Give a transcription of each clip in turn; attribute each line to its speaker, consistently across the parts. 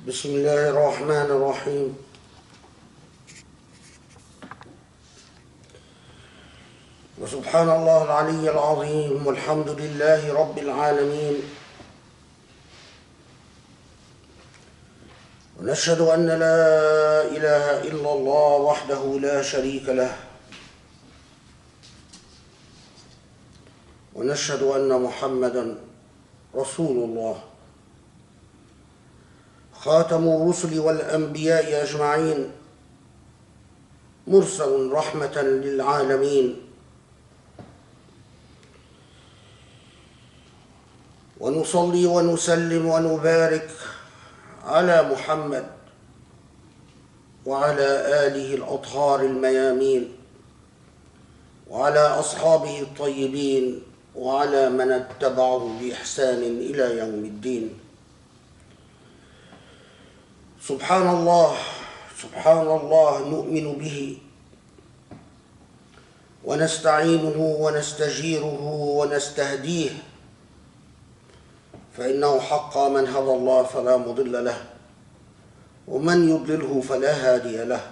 Speaker 1: بسم الله الرحمن الرحيم وسبحان الله العلي العظيم والحمد لله رب العالمين ونشهد أن لا إله إلا الله وحده لا شريك له ونشهد أن محمدًا رسول الله خاتم الرسل والأنبياء أجمعين مرسل رحمة للعالمين ونصلي ونسلم ونبارك على محمد وعلى آله الأطهار الميامين وعلى أصحابه الطيبين وعلى من اتبعه بإحسان إلى يوم الدين. سبحان الله نؤمن به ونستعينه ونستجيره ونستهديه فإنه حقا من هدى الله فلا مضل له ومن يضلله فلا هادي له.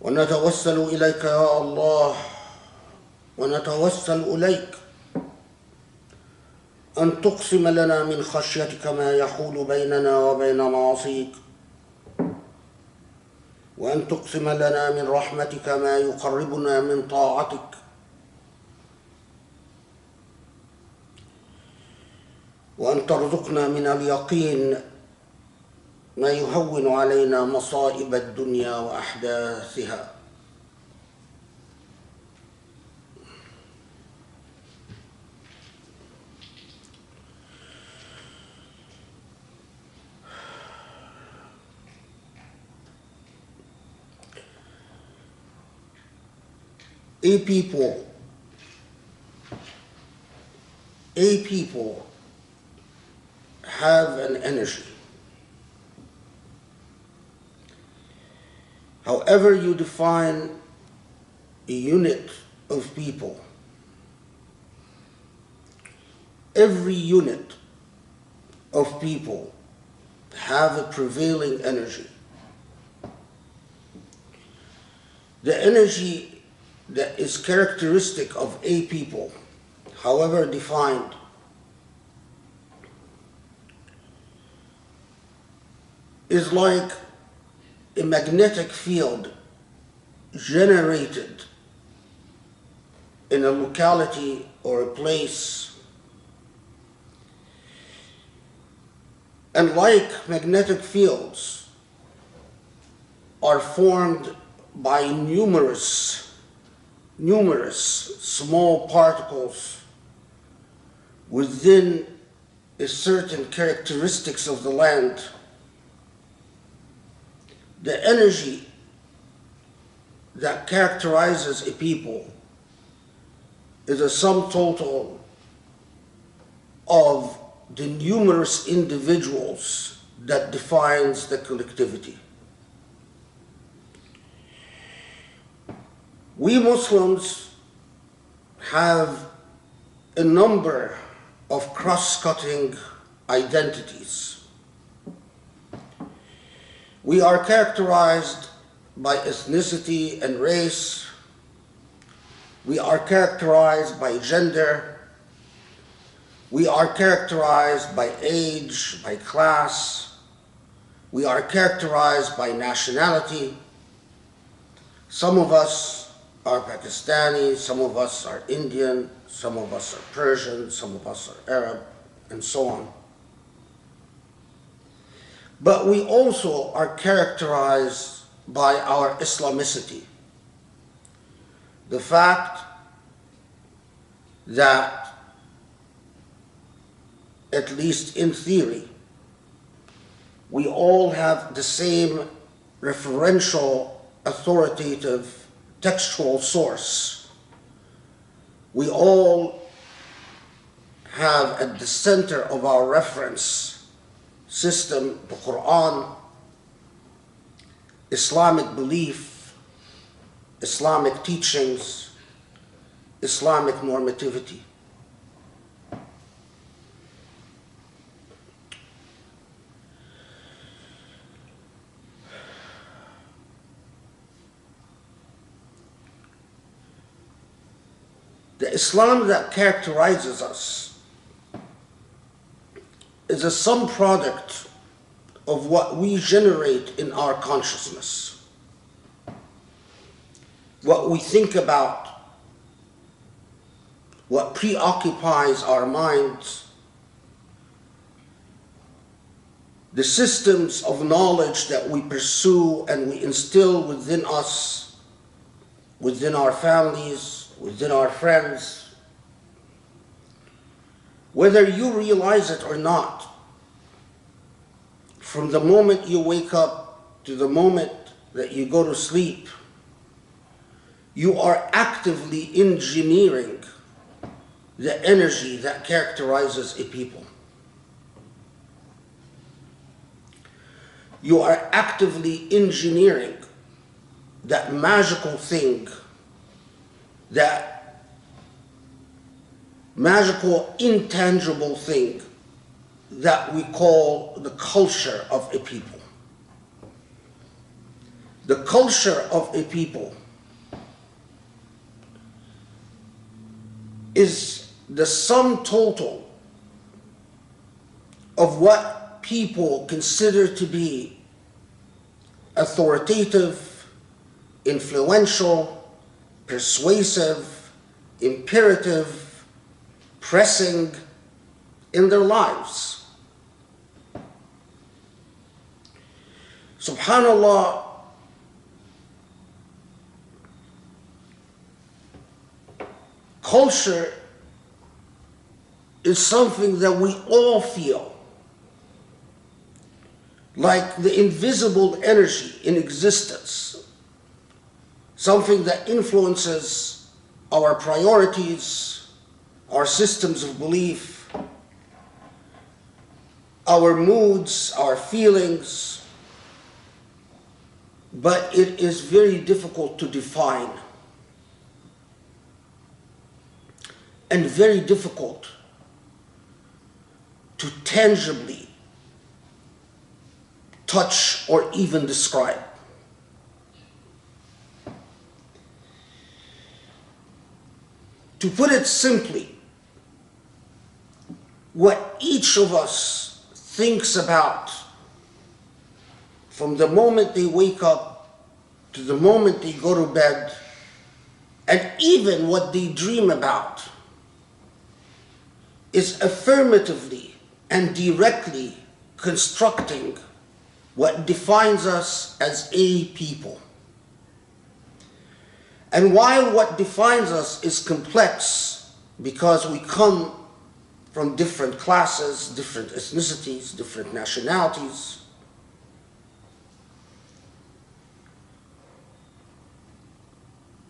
Speaker 1: ونتوسل إليك يا الله ونتوسل إليك أن تقسم لنا من خشيتك ما يحول بيننا وبين معاصيك وأن تقسم لنا من رحمتك ما يقربنا من طاعتك وأن ترزقنا من اليقين ما يهون علينا مصائب الدنيا وأحداثها. A people have an energy. However you define a unit of people, every unit of people have a prevailing energy. The energy that is characteristic of a people, however defined, is like a magnetic field generated in a locality or a place. And like magnetic fields are formed by numerous small particles within a certain characteristics of the land, the energy that characterizes a people is a sum total of the numerous individuals that defines the collectivity. We Muslims have a number of cross-cutting identities. We are characterized by ethnicity and race. We are characterized by gender. We are characterized by age, by class. We are characterized by nationality. Some of us are Pakistani, some of us are Indian, some of us are Persian, some of us are Arab, and so on. But we also are characterized by our Islamicity. The fact that, at least in theory, we all have the same referential, authoritative, textual source. We all have at the center of our reference system the Quran, Islamic belief, Islamic teachings, Islamic normativity. The Islam that characterizes us is a sum product of what we generate in our consciousness, what we think about, what preoccupies our minds, the systems of knowledge that we pursue and we instill within us, within our families, within our friends. Whether you realize it or not, from the moment you wake up to the moment that you go to sleep, you are actively engineering the energy that characterizes a people. You are actively engineering that magical thing, that magical intangible thing that we call the culture of a people. The culture of a people is the sum total of what people consider to be authoritative, influential, persuasive, imperative, pressing in their lives. SubhanAllah, culture is something that we all feel, like the invisible energy in existence, something that influences our priorities, our systems of belief, our moods, our feelings, but it is very difficult to define and very difficult to tangibly touch or even describe. To put it simply, what each of us thinks about from the moment they wake up to the moment they go to bed, and even what they dream about, is affirmatively and directly constructing what defines us as a people. And while what defines us is complex, because we come from different classes, different ethnicities, different nationalities,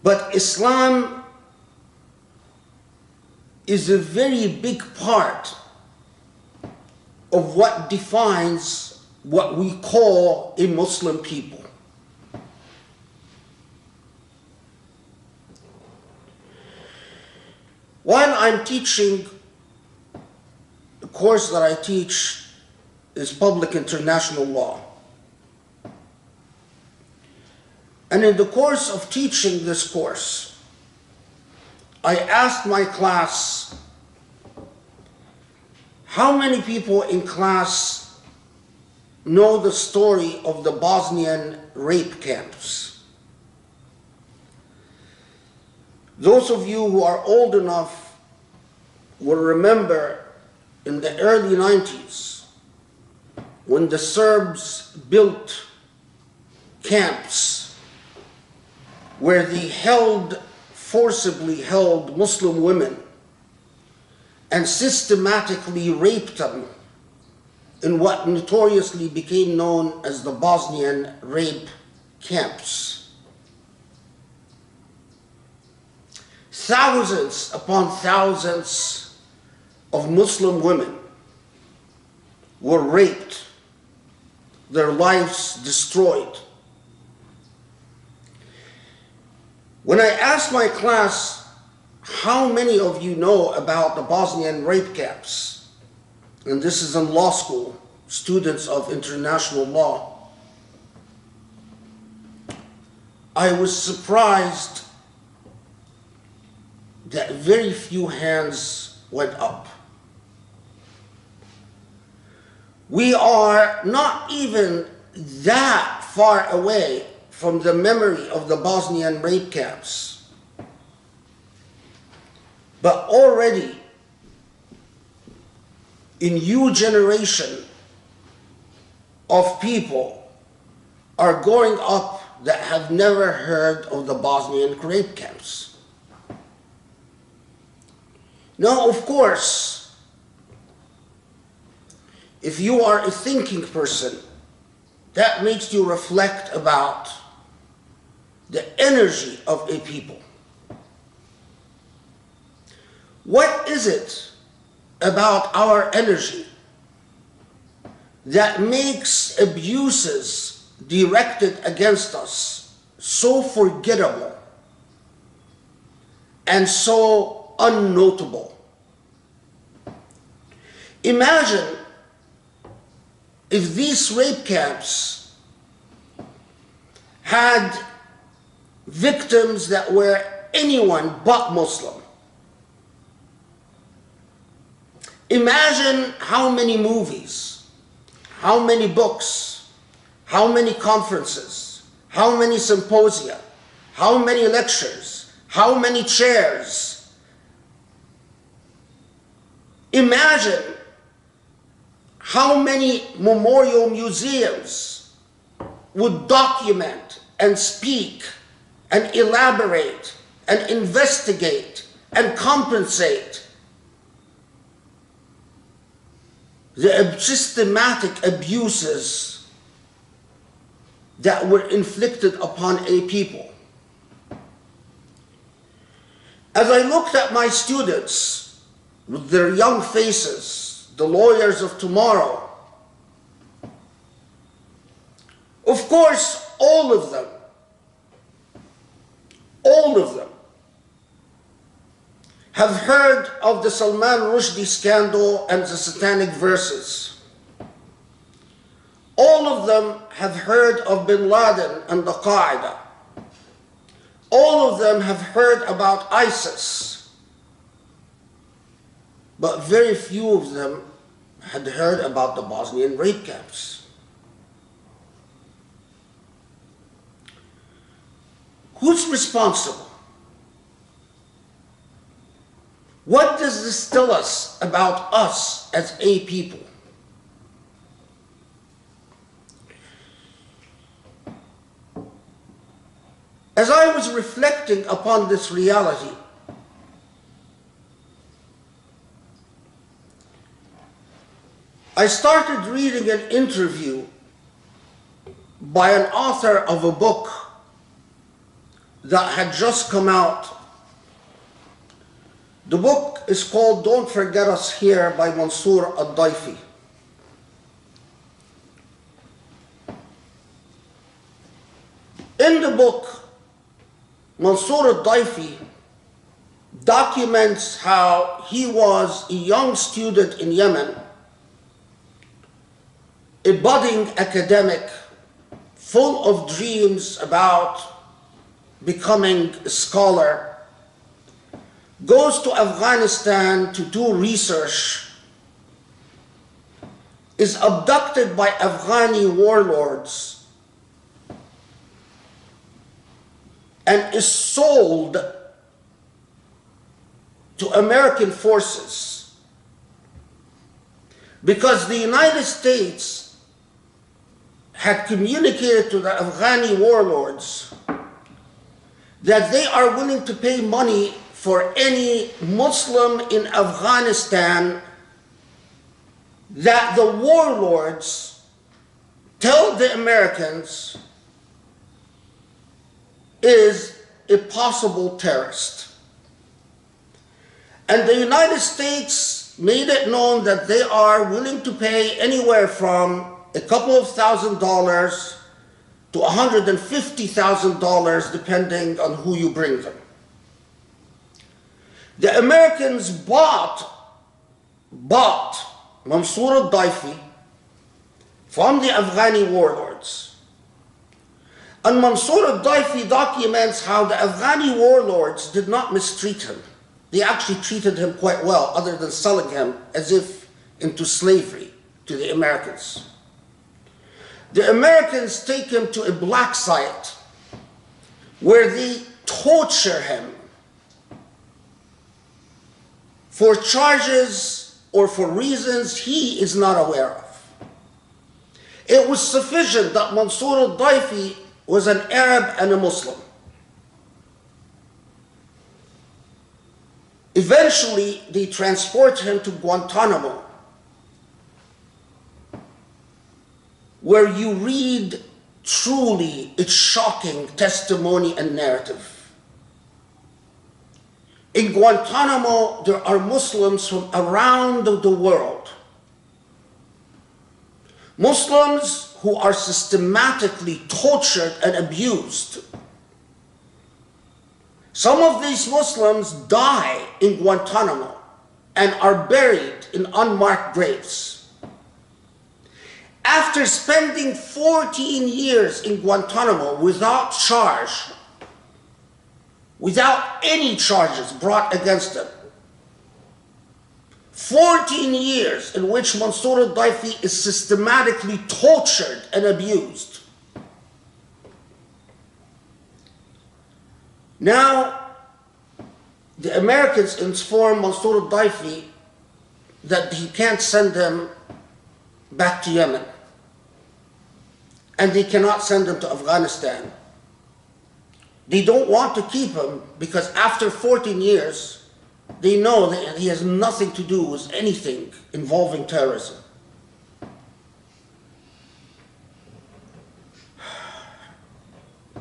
Speaker 1: but Islam is a very big part of what defines what we call a Muslim people. While I'm teaching, the course that I teach is public international law. And in the course of teaching this course, I asked my class, how many people in class know the story of the Bosnian rape camps? Those of you who are old enough will remember in the early 90s when the Serbs built camps where they forcibly held Muslim women and systematically raped them in what notoriously became known as the Bosnian rape camps. Thousands upon thousands of Muslim women were raped, their lives destroyed. When I asked my class, how many of you know about the Bosnian rape camps? And this is in law school, students of international law. I was surprised that very few hands went up. We are not even that far away from the memory of the Bosnian rape camps. But already, a new generation of people are growing up that have never heard of the Bosnian rape camps. Now, of course, if you are a thinking person, that makes you reflect about the energy of a people. What is it about our energy that makes abuses directed against us so forgettable and so unnotable? Imagine if these rape camps had victims that were anyone but Muslim. Imagine how many movies, how many books, how many conferences, how many symposia, how many lectures, how many chairs. Imagine how many memorial museums would document and speak and elaborate and investigate and compensate the systematic abuses that were inflicted upon a people. As I looked at my students with their young faces, the lawyers of tomorrow, of course, all of them have heard of the Salman Rushdie scandal and the satanic verses. All of them have heard of bin Laden and the Qaeda. All of them have heard about ISIS. But very few of them had heard about the Bosnian rape camps. Who's responsible? What does this tell us about us as a people? As I was reflecting upon this reality, I started reading an interview by an author of a book that had just come out. The book is called Don't Forget Us Here by Mansour al-Daifi. In the book, Mansour al-Daifi documents how he was a young student in Yemen, a budding academic, full of dreams about becoming a scholar, goes to Afghanistan to do research, is abducted by Afghani warlords, and is sold to American forces because the United States had communicated to the Afghani warlords that they are willing to pay money for any Muslim in Afghanistan that the warlords tell the Americans is a possible terrorist. And the United States made it known that they are willing to pay anywhere from a couple of $1,000s to $150,000 depending on who you bring them. The Americans bought Mansour al-Daifi from the Afghani warlords. And Mansour al-Daifi documents how the Afghani warlords did not mistreat him. They actually treated him quite well, other than selling him as if into slavery to the Americans. The Americans take him to a black site where they torture him for charges or for reasons he is not aware of. It was sufficient that Mansour al-Daifi was an Arab and a Muslim. Eventually, they transport him to Guantanamo, where you read truly its shocking testimony and narrative. In Guantanamo, there are Muslims from around the world. Muslims who are systematically tortured and abused. Some of these Muslims die in Guantanamo and are buried in unmarked graves. After spending 14 years in Guantanamo without charge, without any charges brought against them, 14 years in which Mansour al-Daifi is systematically tortured and abused. Now, the Americans inform Mansour al-Daifi that he can't send them back to Yemen, and they cannot send him to Afghanistan. They don't want to keep him because after 14 years, they know that he has nothing to do with anything involving terrorism.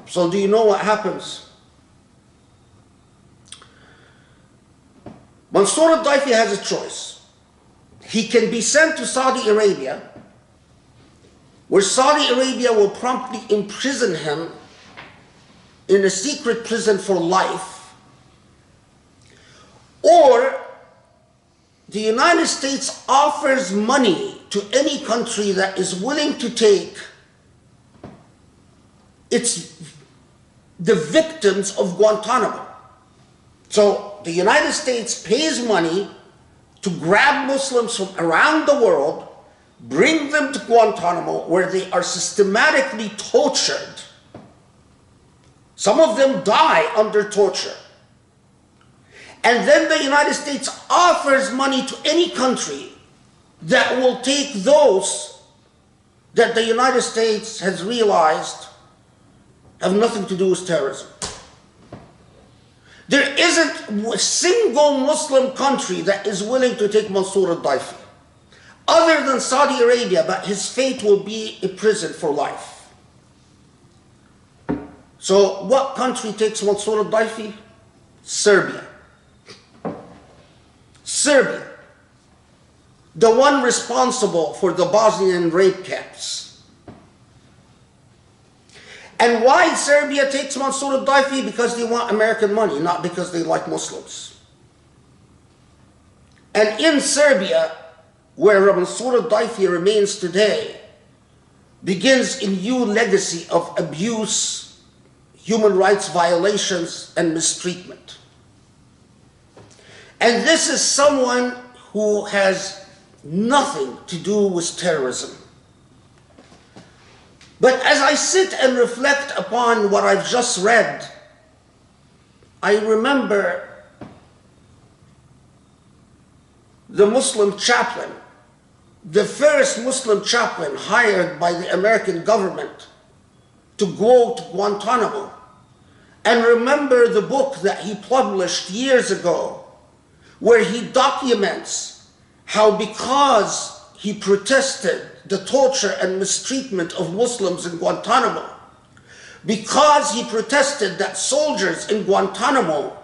Speaker 1: So do you know what happens? Mansour al-Daifi has a choice. He can be sent to Saudi Arabia, where Saudi Arabia will promptly imprison him in a secret prison for life, or the United States offers money to any country that is willing to take the victims of Guantanamo. So the United States pays money to grab Muslims from around the world, bring them to Guantanamo, where they are systematically tortured. Some of them die under torture. And then the United States offers money to any country that will take those that the United States has realized have nothing to do with terrorism. There isn't a single Muslim country that is willing to take Mansour al-Daifi, other than Saudi Arabia, but his fate will be a prison for life. So what country takes Mansour al-Daifi? Serbia. Serbia, the one responsible for the Bosnian rape camps. And why Serbia takes Mansour al-Daifi? Because they want American money, not because they like Muslims. And in Serbia, where Mansour al-Daifi remains today, begins a new legacy of abuse, human rights violations, and mistreatment. And this is someone who has nothing to do with terrorism. But as I sit and reflect upon what I've just read, I remember the Muslim chaplain, the first Muslim chaplain hired by the American government to go to Guantanamo, and remember the book that he published years ago, where he documents how, because he protested the torture and mistreatment of Muslims in Guantanamo, because he protested that soldiers in Guantanamo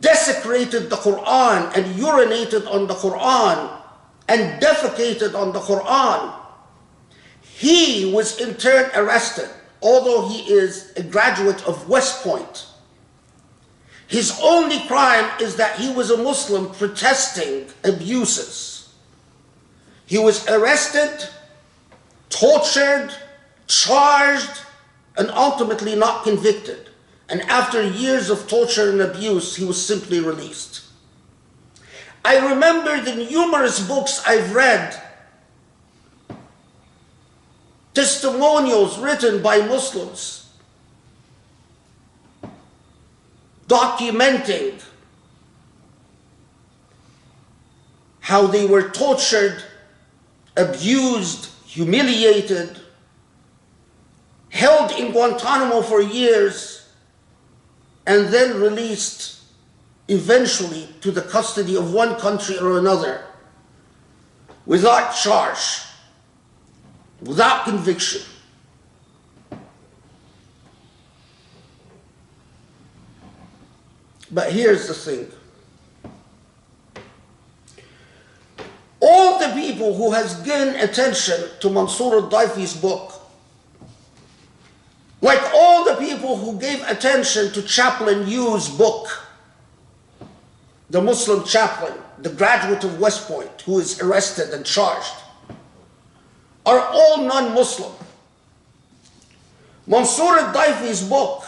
Speaker 1: desecrated the Quran and urinated on the Quran and defecated on the Quran, he was in turn arrested, although he is a graduate of West Point. His only crime is that he was a Muslim protesting abuses. He was arrested, tortured, charged, and ultimately not convicted. and after years of torture and abuse, he was simply released. I remember the numerous books I've read, testimonials written by Muslims, documenting how they were tortured, abused, humiliated, held in Guantanamo for years, and then released eventually to the custody of one country or another without charge, without conviction. But here's the thing. All the people who has given attention to Mansour al-Daifi's book, like all the people who gave attention to Chaplain Woo's book, the Muslim chaplain, the graduate of West Point, who is arrested and charged, are all non-Muslim. Mansour al-Daifi's book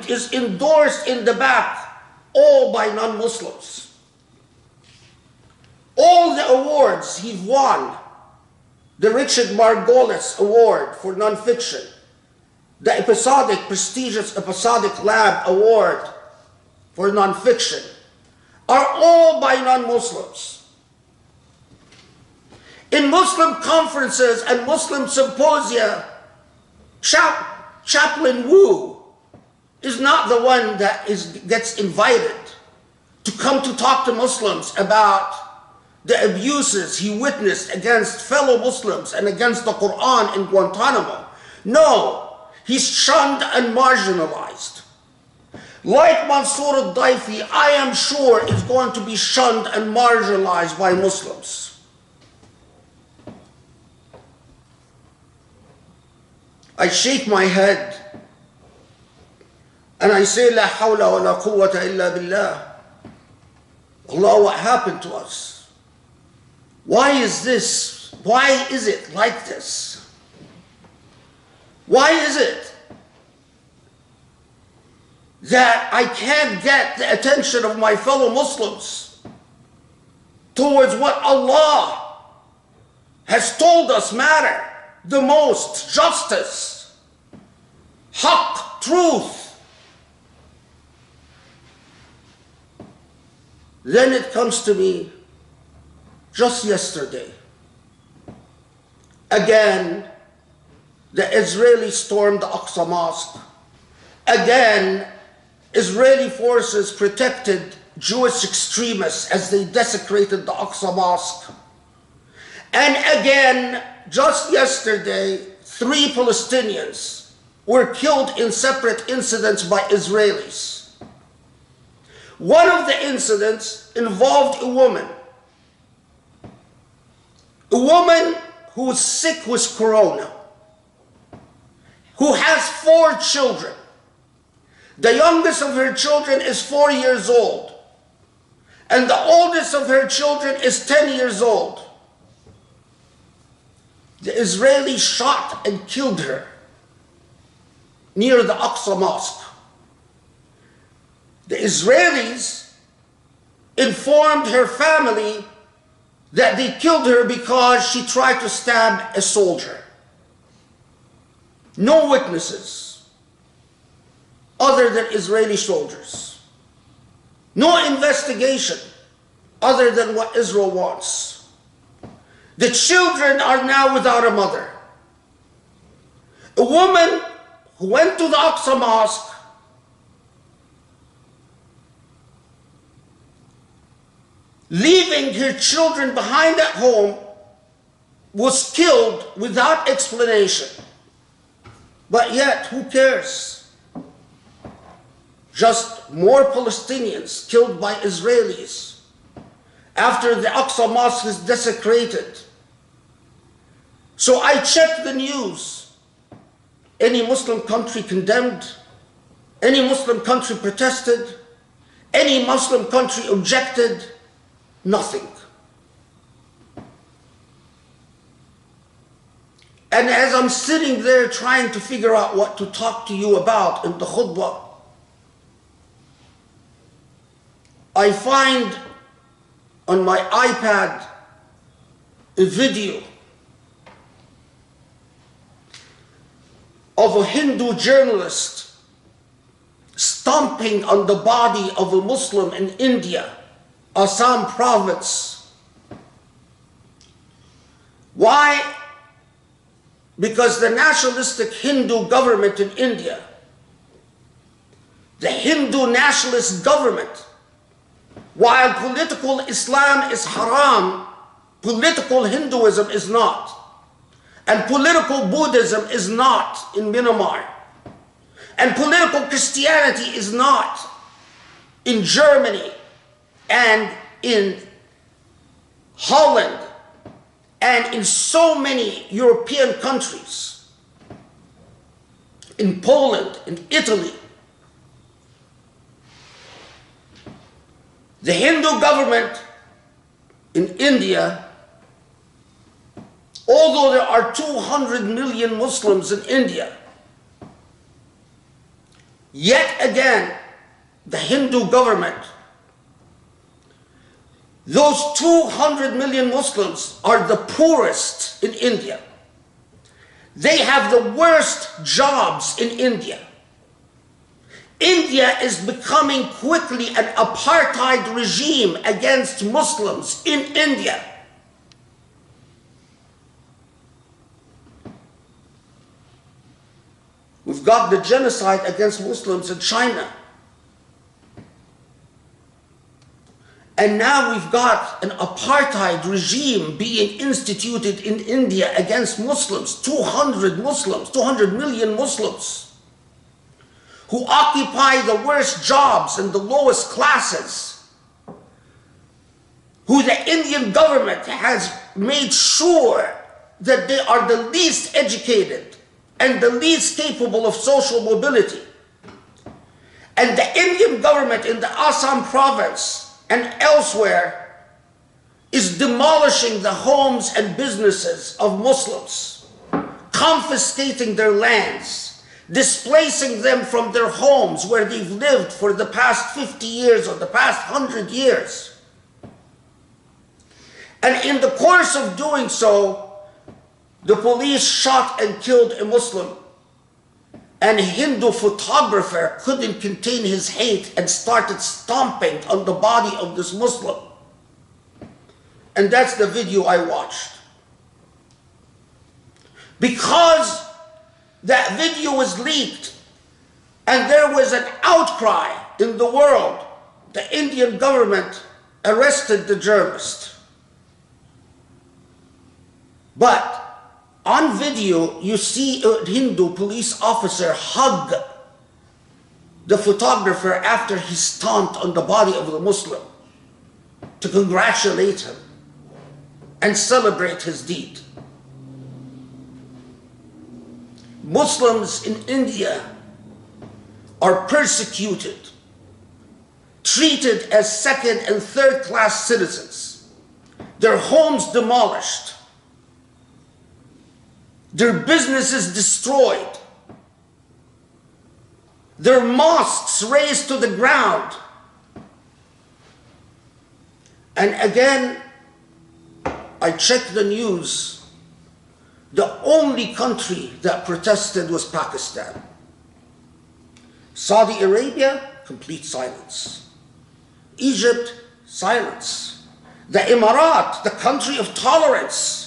Speaker 1: is endorsed in the back all by non-Muslims. All the awards he's won, the Richard Margolis Award for Nonfiction, the prestigious Episodic Lab Award for Nonfiction, are all by non-Muslims. In Muslim conferences and Muslim symposia, Chaplain Woo is not the one that gets invited to come to talk to Muslims about the abuses he witnessed against fellow Muslims and against the Quran in Guantanamo. No, he's shunned and marginalized. Like Mansour al-Daifi, I am sure is going to be shunned and marginalized by Muslims. I shake my head and I say, La hawla wa la quwwata illa billah. Allah, what happened to us? Why is this? Why is it like this? Why is it that I can't get the attention of my fellow Muslims towards what Allah has told us matter the most? Justice, haqq, truth. Then it comes to me, just yesterday, again, the Israelis stormed the Aqsa Mosque. Again, Israeli forces protected Jewish extremists as they desecrated the Aqsa Mosque. And again, just yesterday, 3 Palestinians were killed in separate incidents by Israelis. One of the incidents involved a woman who was sick with corona, who has 4 children. The youngest of her children is 4 years old, and the oldest of her children is 10 years old. The Israelis shot and killed her near the Aqsa Mosque. The Israelis informed her family that they killed her because she tried to stab a soldier. No witnesses other than Israeli soldiers. No investigation other than what Israel wants. The children are now without a mother. A woman who went to the Aqsa Mosque leaving her children behind at home was killed without explanation. But yet, who cares? Just more Palestinians killed by Israelis after the Aqsa Mosque is desecrated. So I checked the news. Any Muslim country condemned? Any Muslim country protested? Any Muslim country objected? Nothing. And as I'm sitting there trying to figure out what to talk to you about in the khutbah, I find on my iPad a video of a Hindu journalist stomping on the body of a Muslim in India, Assam province. Why? Because the nationalistic Hindu government in India, the Hindu nationalist government, while political Islam is haram, political Hinduism is not. And political Buddhism is not in Myanmar. And political Christianity is not in Germany and in Holland and in so many European countries, in Poland, in Italy. The Hindu government in India, although there are 200 million Muslims in India, yet again, the Hindu government, those 200 million Muslims are the poorest in India. They have the worst jobs in India. India is becoming quickly an apartheid regime against Muslims in India. We've got the genocide against Muslims in China. And now we've got an apartheid regime being instituted in India against Muslims, 200 million Muslims, who occupy the worst jobs and the lowest classes, who the Indian government has made sure that they are the least educated and the least capable of social mobility. And the Indian government in the Assam province and elsewhere is demolishing the homes and businesses of Muslims, confiscating their lands, displacing them from their homes where they've lived for the past 50 years or the past 100 years. And in the course of doing so, the police shot and killed a Muslim, and a Hindu photographer couldn't contain his hate and started stomping on the body of this Muslim. And that's the video I watched. Because that video was leaked and there was an outcry in the world, the Indian government arrested the journalist. But on video, you see a Hindu police officer hug the photographer after he stomped on the body of the Muslim to congratulate him and celebrate his deed. Muslims in India are persecuted, treated as second and third class citizens, their homes demolished, their businesses destroyed, their mosques razed to the ground. And again, I checked the news. The only country that protested was Pakistan. Saudi Arabia, complete silence. Egypt, silence. The Emirat, the country of tolerance,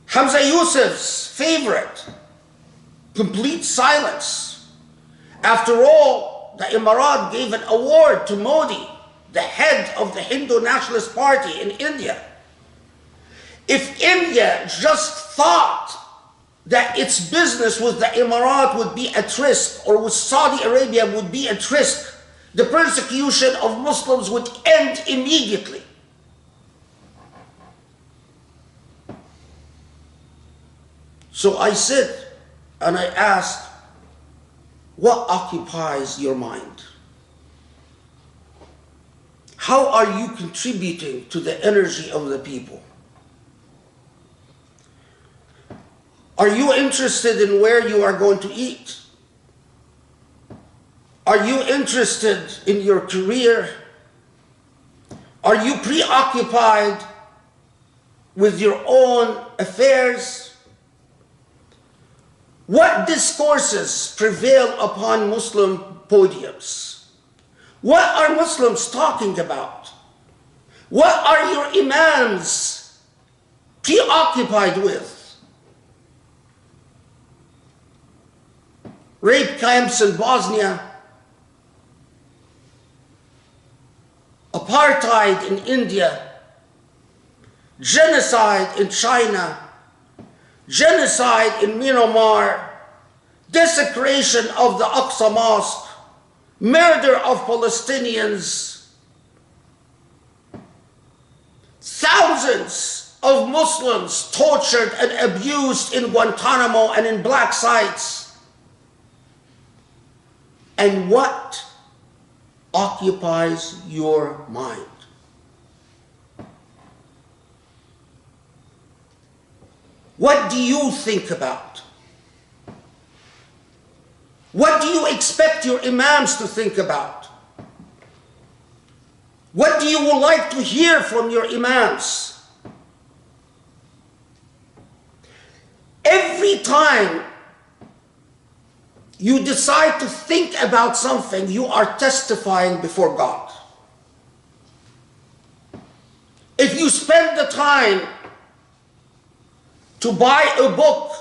Speaker 1: Hamza Yusuf's favorite, complete silence. After all, the Emirat gave an award to Modi, the head of the Hindu Nationalist Party in India. If India just thought that its business with the Emirat would be at risk, or with Saudi Arabia would be at risk, the persecution of Muslims would end immediately. So I sit and I ask, what occupies your mind? How are you contributing to the energy of the people? Are you interested in where you are going to eat? Are you interested in your career? Are you preoccupied with your own affairs? What discourses prevail upon Muslim podiums? What are Muslims talking about? What are your Imams preoccupied with? Rape camps in Bosnia, apartheid in India, genocide in China, genocide in Myanmar, desecration of the Aqsa Mosque, murder of Palestinians, thousands of Muslims tortured and abused in Guantanamo and in black sites. And what occupies your mind? What do you think about? What do you expect your Imams to think about? What do you like to hear from your Imams? Every time you decide to think about something, you are testifying before God. If you spend the time to buy a book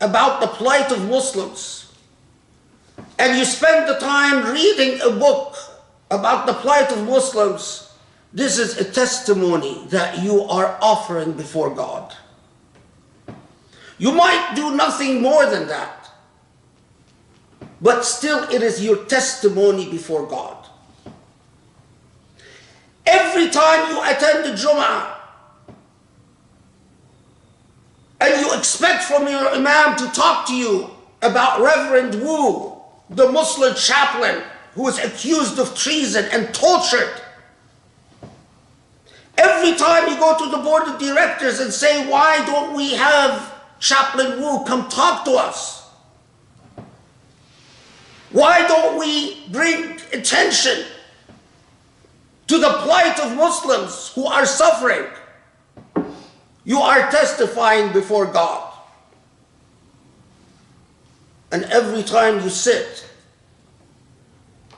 Speaker 1: about the plight of Muslims, and you spend the time reading a book about the plight of Muslims, this is a testimony that you are offering before God. You might do nothing more than that, but still it is your testimony before God. Every time you attend the Jum'ah and you expect from your Imam to talk to you about Reverend Woo, the Muslim chaplain who is accused of treason and tortured. Every time you go to the board of directors and say, why don't we have Chaplain Woo come talk to us? Why don't we bring attention to the plight of Muslims who are suffering? You are testifying before God. And every time you sit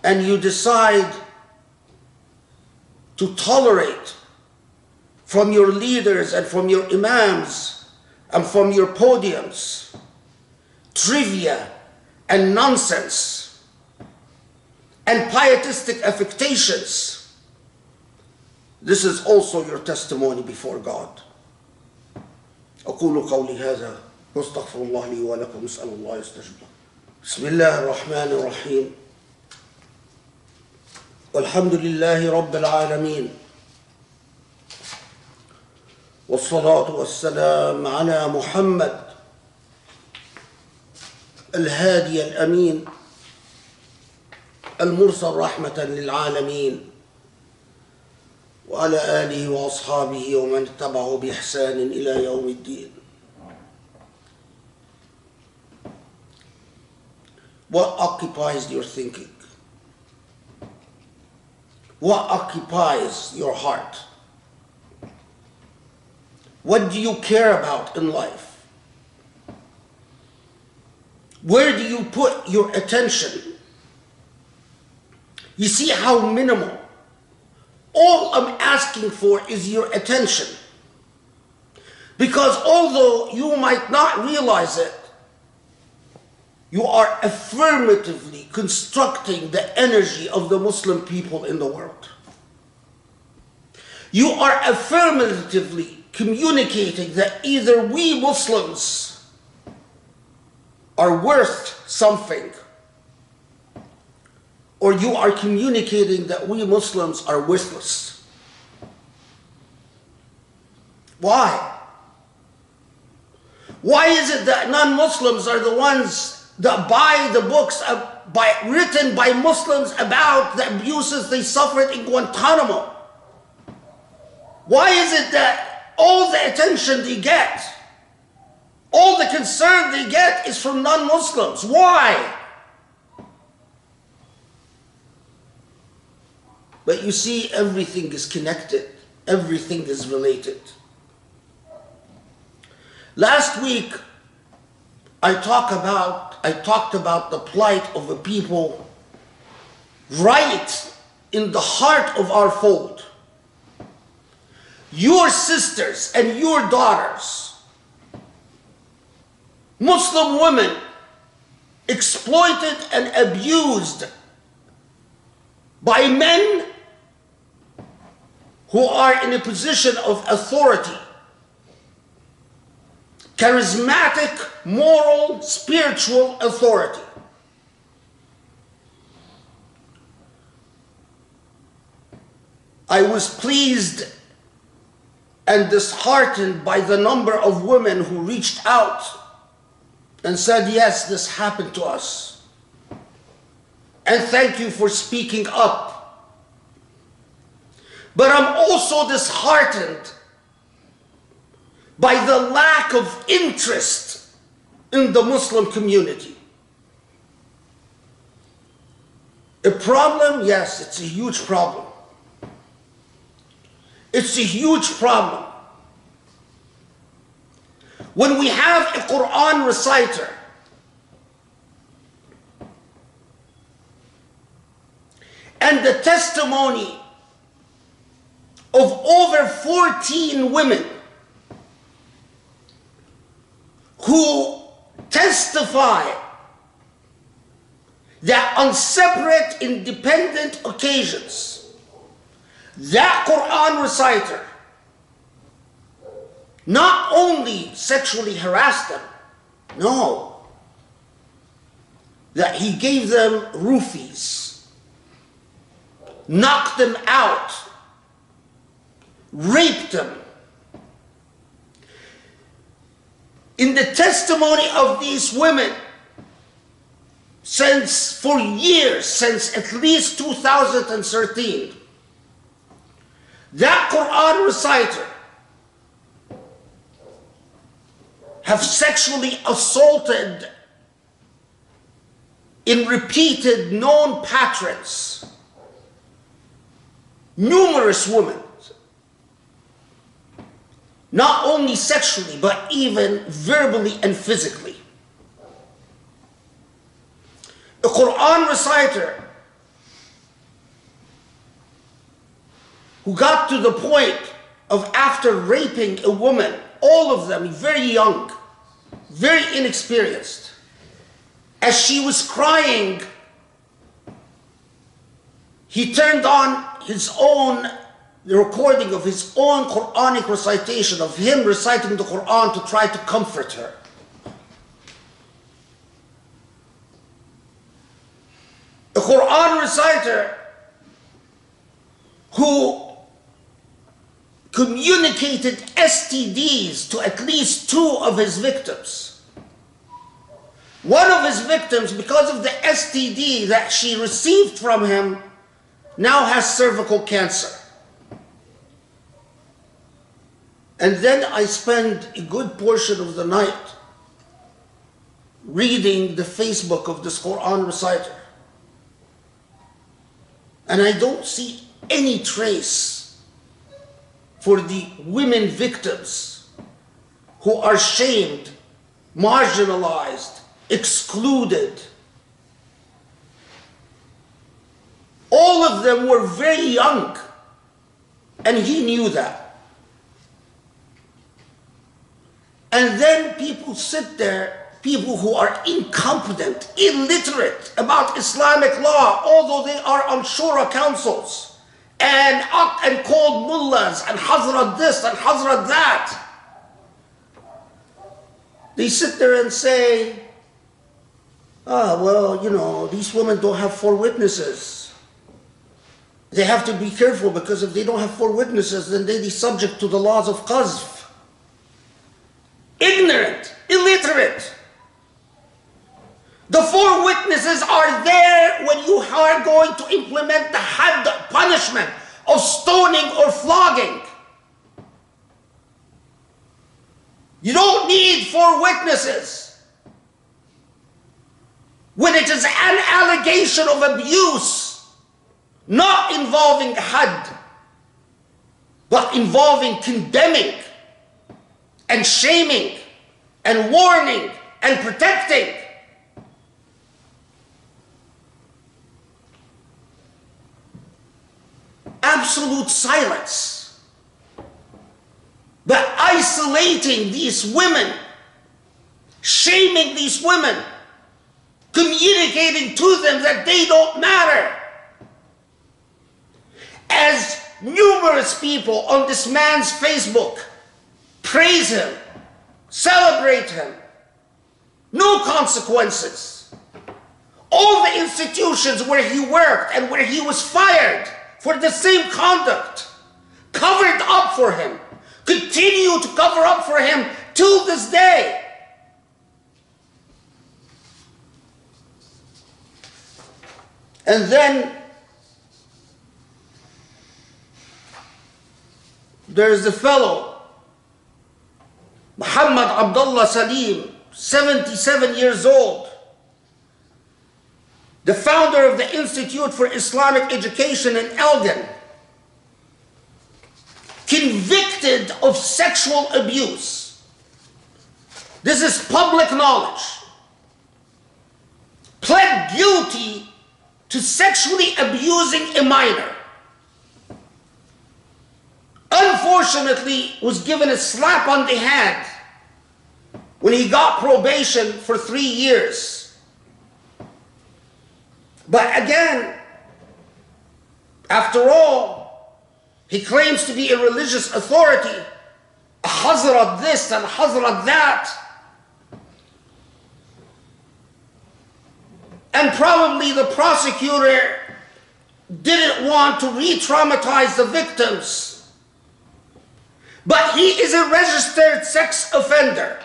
Speaker 1: and you decide to tolerate from your leaders and from your Imams and from your podiums trivia and nonsense and pietistic affectations, this is also your testimony before God. أقول قولي هذا واستغفر الله لي ولكم أسأل الله يستجب. بسم الله الرحمن الرحيم. والحمد لله رب العالمين. والصلاة والسلام على محمد الهادي الأمين المرسل رحمة للعالمين وعلى آله وأصحابه ومن اتبعه بإحسان إلى يوم الدين. What occupies your thinking? What occupies your heart? What do you care about in life? Where do you put your attention? You see how minimal. All I'm asking for is your attention. Because although you might not realize it, you are affirmatively constructing the energy of the Muslim people in the world. You are affirmatively communicating that either we Muslims are worth something, or you are communicating that we Muslims are worthless. Why? Why is it that non-Muslims are the ones that buy the books written by Muslims about the abuses they suffered in Guantanamo? Why is it that all the attention they get, All the concern they get is from non-Muslims. Why? But you see, everything is connected. Everything is related. Last week, I talked about the plight of the people right in the heart of our fold. Your sisters and your daughters, Muslim women, exploited and abused by men who are in a position of authority, charismatic, moral, spiritual authority. I was pleased and disheartened by the number of women who reached out and said, yes, this happened to us. And thank you for speaking up. But I'm also disheartened by the lack of interest in the Muslim community. A problem? Yes, it's a huge problem. It's a huge problem. When we have a Quran reciter and the testimony of over 14 women who testify that on separate, independent occasions, that Quran reciter not only sexually harassed them, no, that he gave them roofies, knocked them out, raped them. In the testimony of these women, for years, since at least 2013, that Quran reciter have sexually assaulted in repeated known patterns numerous women, not only sexually, but even verbally and physically. A Quran reciter who got to the point of, after raping a woman, all of them very young, very inexperienced, as she was crying, he turned on the recording of his own Quranic recitation, of him reciting the Quran to try to comfort her. A Quran reciter who communicated STDs to at least 2 of his victims. One of his victims, because of the STD that she received from him, now has cervical cancer. And then I spend a good portion of the night reading the Facebook of this Quran reciter. And I don't see any trace for the women victims who are shamed, marginalized, excluded. All of them were very young, and he knew that. And then people sit there, people who are incompetent, illiterate about Islamic law, although they are on shura councils, and called mullahs and hazrat this and hazrat that. They sit there and say, well, you know, these women don't have 4 witnesses. They have to be careful, because if they don't have 4 witnesses, then they'll be subject to the laws of qazf. Ignorant, illiterate. The 4 witnesses are there when you are going to implement the had punishment of stoning or flogging. You don't need 4 witnesses. When it is an allegation of abuse, not involving had, but involving condemning and shaming and warning and protecting. Absolute silence. But isolating these women, shaming these women, communicating to them that they don't matter. As numerous people on this man's Facebook praise him, celebrate him, no consequences. All the institutions where he worked and where he was fired for the same conduct covered up for him, continue to cover up for him till this day. And then there's the fellow, Muhammad Abdullah Salim, 77 years old, the founder of the Institute for Islamic Education in Elgin, convicted of sexual abuse. This is public knowledge. Pled guilty to sexually abusing a minor. Unfortunately, was given a slap on the hand when he got probation for 3 years. But again, after all, he claims to be a religious authority, a Hazrat this and Hazrat that. And probably the prosecutor didn't want to re-traumatize the victims. But he is a registered sex offender,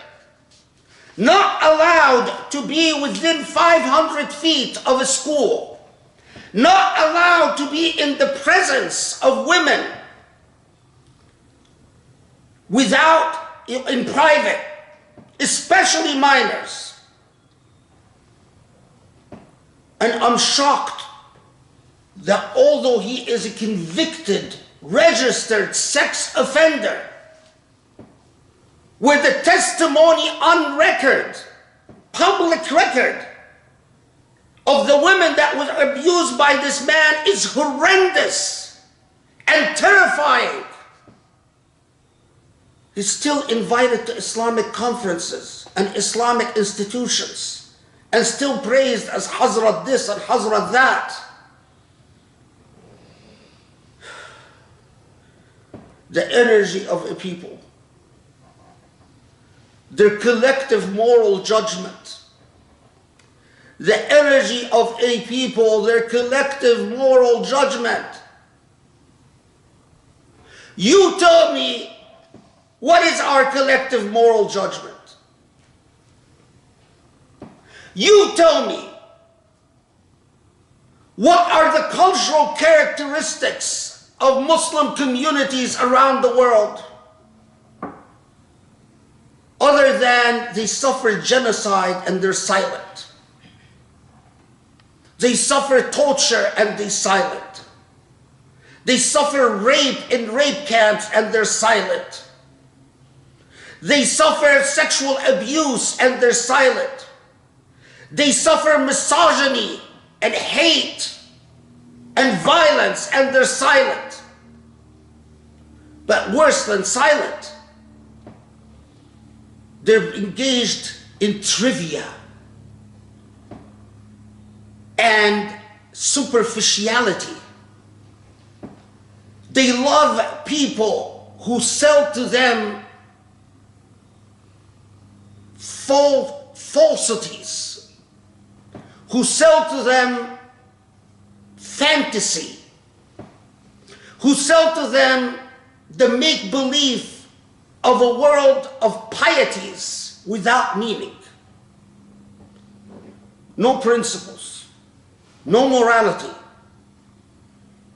Speaker 1: not allowed to be within 500 feet of a school, not allowed to be in the presence of women in private, especially minors. And I'm shocked that although he is a convicted, registered sex offender, where the testimony on record, public record, of the women that was abused by this man is horrendous and terrifying, he's still invited to Islamic conferences and Islamic institutions and still praised as Hazrat this and Hazrat that. The energy of a people, their collective moral judgment, the energy of a people, their collective moral judgment. You tell me, what is our collective moral judgment? You tell me, what are the cultural characteristics of Muslim communities around the world, other than they suffer genocide and they're silent? They suffer torture and they're silent. They suffer rape in rape camps and they're silent. They suffer sexual abuse and they're silent. They suffer misogyny and hate and violence and they're silent. But worse than silent, they're engaged in trivia and superficiality. They love people who sell to them falsities, who sell to them fantasy, who sell to them the make-believe of a world of pieties without meaning. No principles, no morality,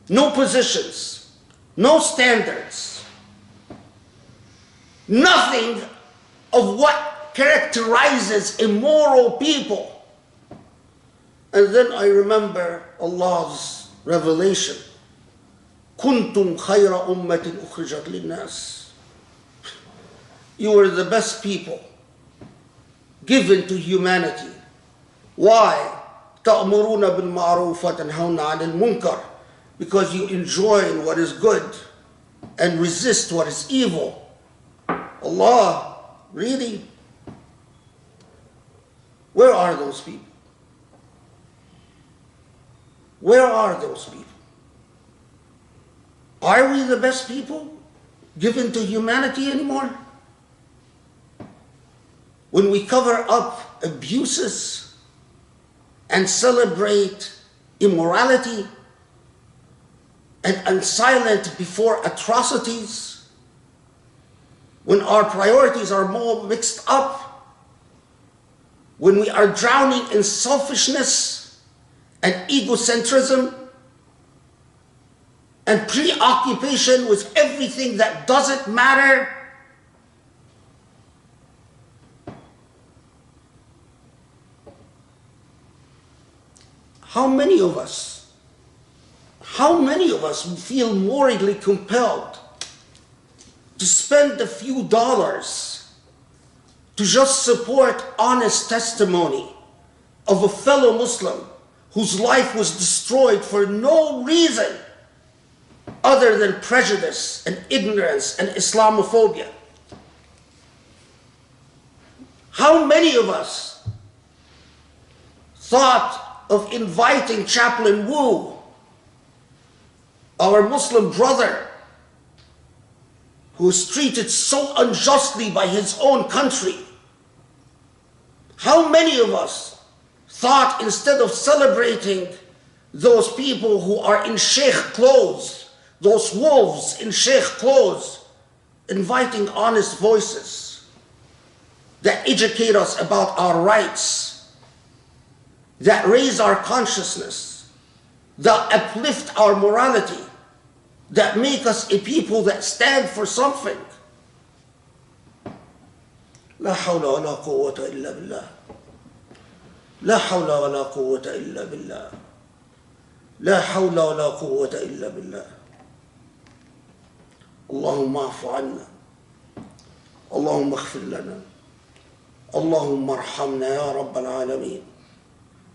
Speaker 1: no positions, no standards, nothing of what characterizes immoral people. And then I remember Allah's revelation. كنتم خير أمة أخرجت للناس. You were the best people given to humanity. Why? تأمرون بالمعروف وتنهون عن المنكر. Because you enjoin what is good and resist what is evil. Allah, really? Where are those people? Where are those people? Are we the best people given to humanity anymore? When we cover up abuses and celebrate immorality and silent before atrocities, when our priorities are more mixed up, when we are drowning in selfishness and egocentrism and preoccupation with everything that doesn't matter, how many of us feel morally compelled to spend a few dollars to just support honest testimony of a fellow Muslim whose life was destroyed for no reason other than prejudice and ignorance and Islamophobia? How many of us thought of inviting Chaplain Woo, our Muslim brother, who is treated so unjustly by his own country? How many of us thought, instead of celebrating those people who are in Shaykh clothes, those wolves in Shaykh clothes, inviting honest voices that educate us about our rights, that raise our consciousness, that uplift our morality, that make us a people that stand for something? لا حول ولا قوة إلا بالله. لا حول ولا قوة إلا بالله. لا حول ولا قوة إلا بالله. اللهم اعف عنا. اللهم اغفر لنا. اللهم ارحمنا يا رب العالمين.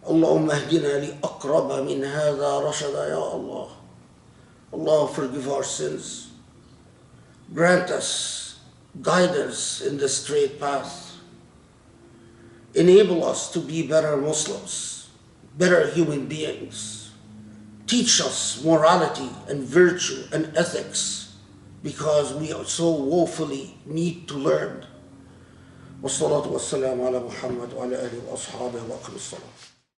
Speaker 1: اللهم اهدنا لأقرب من هذا رشدا يا الله. Allah, forgive our sins. Grant us guidance in the straight path. Enable us to be better Muslims, better human beings. Teach us morality and virtue and ethics, because we so woefully need to learn. والصلاة والسلام على محمد وعلى آله وأصحابه وأقم الصلاة.